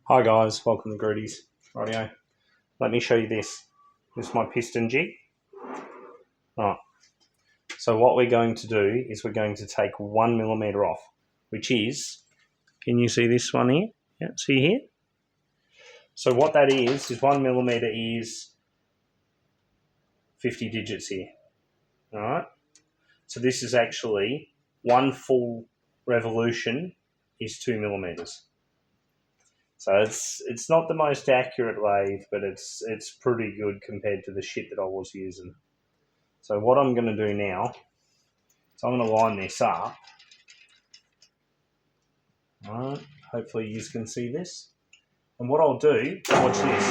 Hi guys, welcome to Grudy's. Rightio. Let me show you this. This is my piston jig. Right. So what we're going to do is we're going to take 1mm off, which is, can you see this one here? Yeah, see here? So what that is 1mm is 50 digits here. Alright? So this is actually one full revolution is 2mm. So it's not the most accurate lathe, but it's pretty good compared to the shit that I was using. So what I'm going to do now is I'm going to line this up. Alright, hopefully you can see this. And what I'll do, watch this.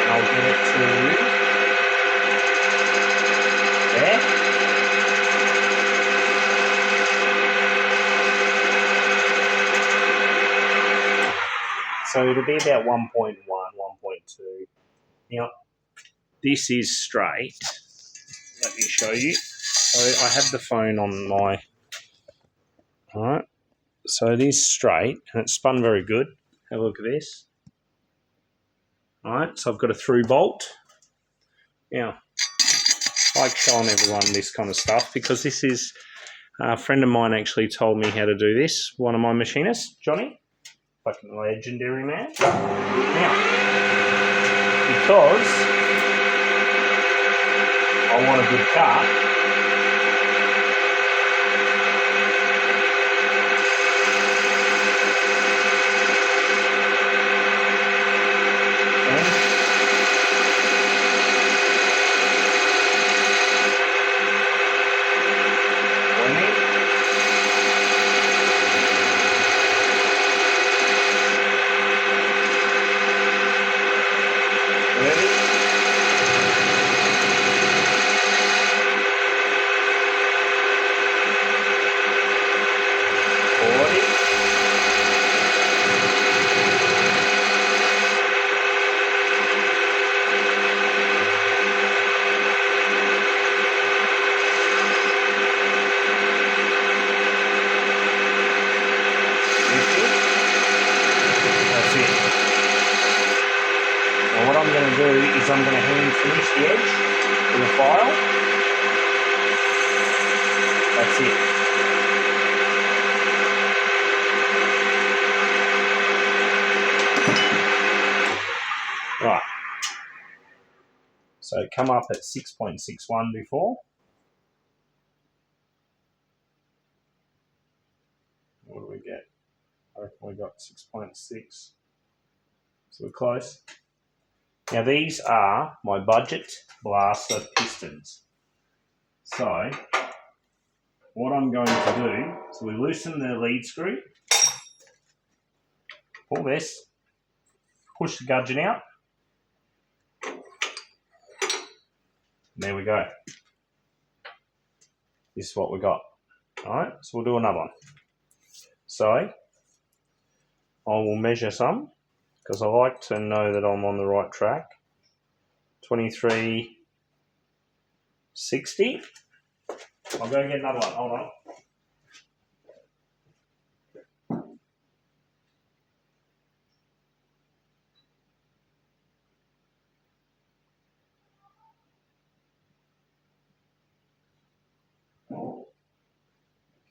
And I'll get it to there. So it'll be about 1.1, 1.2. Now, this is straight. Let me show you. So I have the phone on my... Alright, so it is straight and it's spun very good. Have a look at this. Alright, so I've got a through bolt. Now, I like showing everyone this kind of stuff because this is... A friend of mine actually told me how to do this. One of my machinists, Johnny. Fucking legendary man. Now, because I want a good cut, what I'm going to do is I'm going to hand finish the edge with a file. That's it. Right. So come up at 6.61 before. What do we get? I reckon we got 6.6. So we're close. Now these are my budget blaster pistons. So what I'm going to do, so we loosen the lead screw, pull this, push the gudgeon out, and there we go. This is what we got. Alright, so we'll do another one. So I will measure some, because I like to know that I'm on the right track. 23.60. I'll go get another one. Hold on.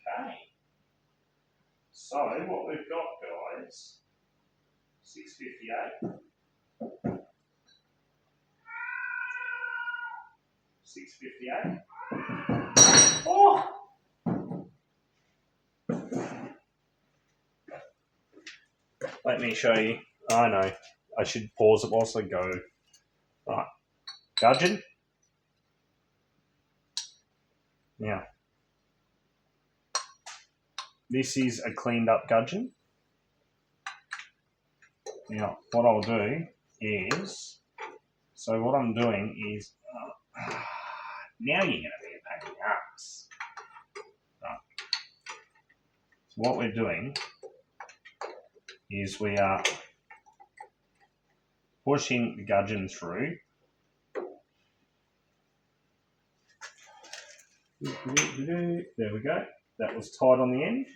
Okay. So what we've got, guys, 658. 658. Oh! Let me show you. I know. I should pause it whilst I go. Right. Gudgeon. Now, this is a cleaned up gudgeon. Now, what I'll do is, so what I'm doing is, now you're going to be a pain in the ass. Right. So what we're doing is we are pushing the gudgeon through. There we go. That was tight on the end.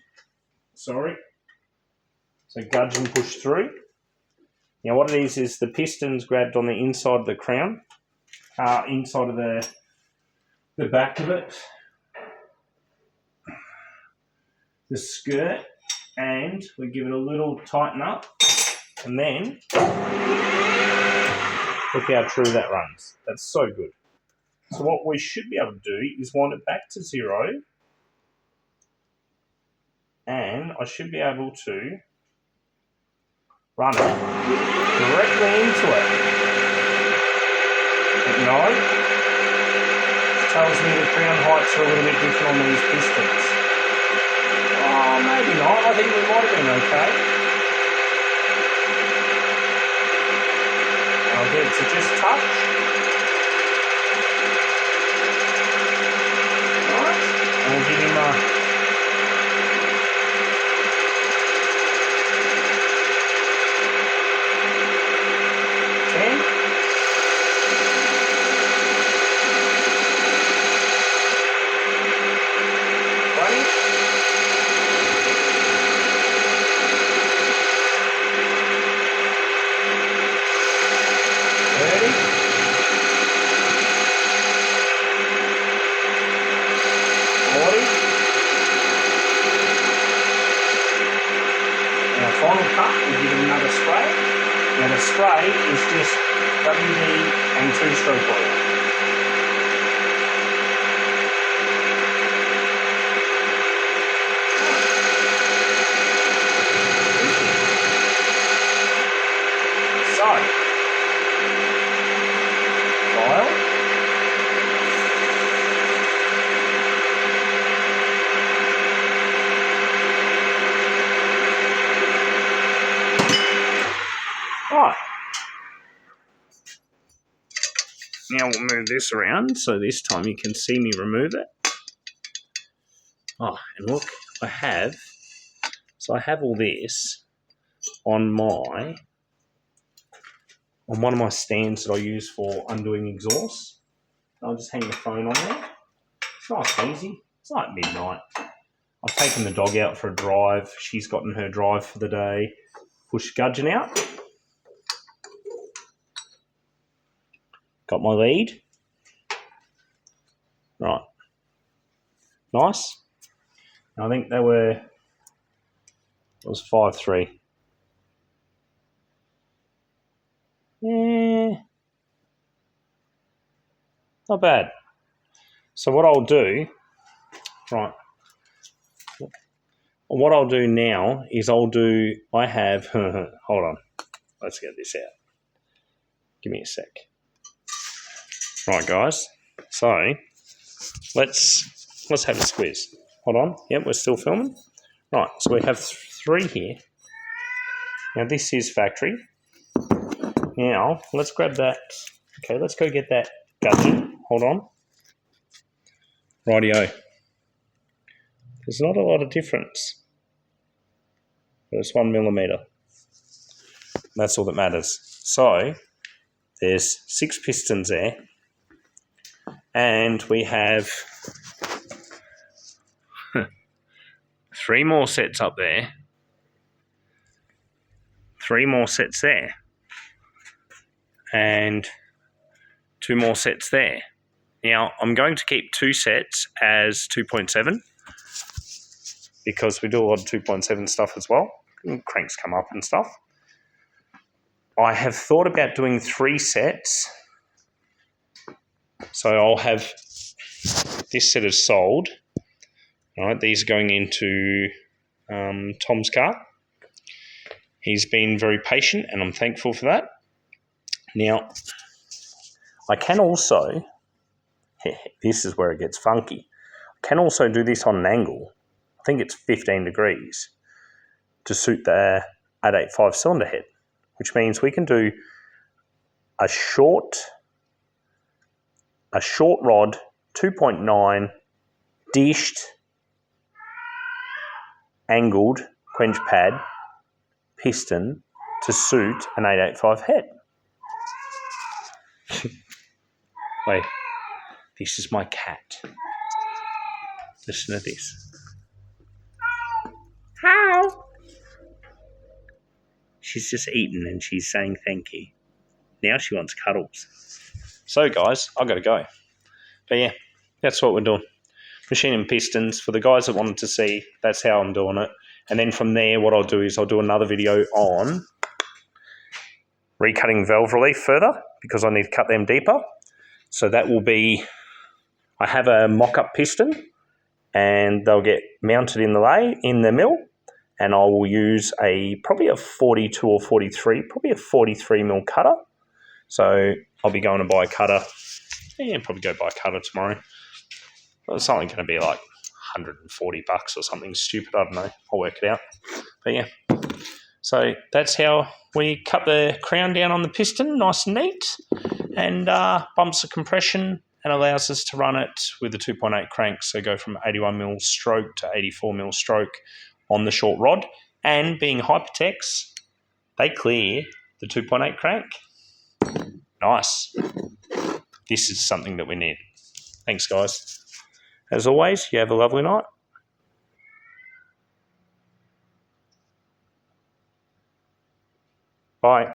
Sorry. So gudgeon push through. Now what it is the piston's grabbed on the inside of the crown, inside of the back of it, the skirt, and we give it a little tighten up, and then look how true that runs. That's so good. So what we should be able to do is wind it back to 0, and I should be able to run it directly into it. But no, it tells me the crown heights are a little bit different on these pistons. Oh, maybe not. I think we might have been okay. I'll get it to just touch. Alright, and we'll give him a final cut, we'll give it another spray. Now the spray is just WD and 2-stroke oil. So, dial. Right. Now we'll move this around so this time you can see me remove it. Oh, and look, I have all this on one of my stands that I use for undoing exhaust. I'll just hang the phone on there. It's nice and easy. It's like midnight. I've taken the dog out for a drive. She's gotten her drive for the day. Push gudgeon out. Got my lead. Right. Nice. I think it was 5-3. Yeah. Not bad. So what I'll do, right. What I'll do now is I have, hold on. Let's get this out. Give me a sec. Right, guys. So let's have a squeeze. Hold on. Yep, we're still filming. Right, so we have 3 here. Now this is factory. Now let's grab that. Okay, let's go get that gudgeon. Hold on. Rightio. There's not a lot of difference. It's 1 millimeter. That's all that matters. So there's 6 pistons there. And we have 3 more sets up there. 3 more sets there. And 2 more sets there. Now, I'm going to keep 2 sets as 2.7 because we do a lot of 2.7 stuff as well. Cranks come up and stuff. I have thought about doing 3 sets. So I'll have this set is sold. All right, these are going into Tom's car. He's been very patient and I'm thankful for that. Now, I can also, this is where it gets funky, I can also do this on an angle. I think it's 15 degrees to suit the 885 cylinder head, which means we can do a short rod 2.9 dished angled quench pad piston to suit an 885 head. Wait, this is my cat. Listen to this. How? She's just eaten and she's saying thank you. Now she wants cuddles. So guys, I've got to go. But yeah, that's what we're doing. Machining pistons. For the guys that wanted to see, that's how I'm doing it. And then from there, what I'll do is I'll do another video on recutting valve relief further, because I need to cut them deeper. So that will be, I have a mock-up piston, and they'll get mounted in the mill, and I will use probably a 42 or 43, probably a 43 mil cutter. So I'll be going to buy a cutter. Yeah, probably go buy a cutter tomorrow. It's something going to be like $140 or something stupid. I don't know. I'll work it out. But yeah. So that's how we cut the crown down on the piston, nice and neat, and bumps the compression and allows us to run it with the 2.8 crank. So go from 81 mil stroke to 84 mil stroke on the short rod. And being Hypertex, they clear the 2.8 crank. Nice. This is something that we need. Thanks, guys. As always, you have a lovely night. Bye.